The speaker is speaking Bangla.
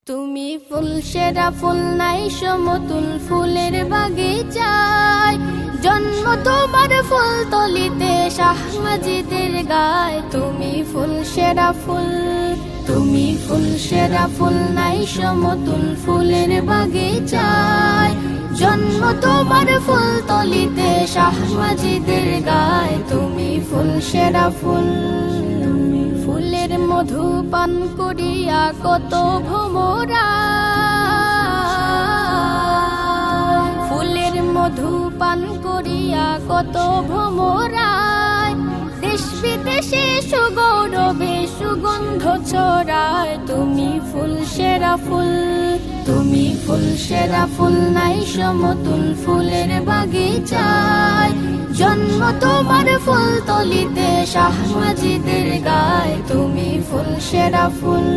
তুমি ফুল সেরা ফুল নাই সমতুল ফুলের বাগিচায়, জন্ম তোমার ফুল তলিতে শাহ মাজিদের গায়। তুমি ফুল সেরা ফুল, তুমি ফুল সেরা ফুল নাই সমতুল ফুলের বাগিচায়, জন্ম তোমার ফুল তলিতে শাহ মাজিদের গায়। তুমি ফুল সেরা ফুল, ফুলের মধু পান করিয়া কত ভোমরা, ফুলের মধু পান করিয়া কত ভোমরা, দেশ বিদেশে সুগৌরবে সুগন্ধ ছড়ায়। তুমি ফুল সেরা ফুল, তুমি ফুল সেরা ফুল নাই সমতুল ফুলের বাগিচায়, জন্ম তোমার ফুল তলিতে শাহ মাজিদের গায়। তুমি ফুল সেরা ফুল।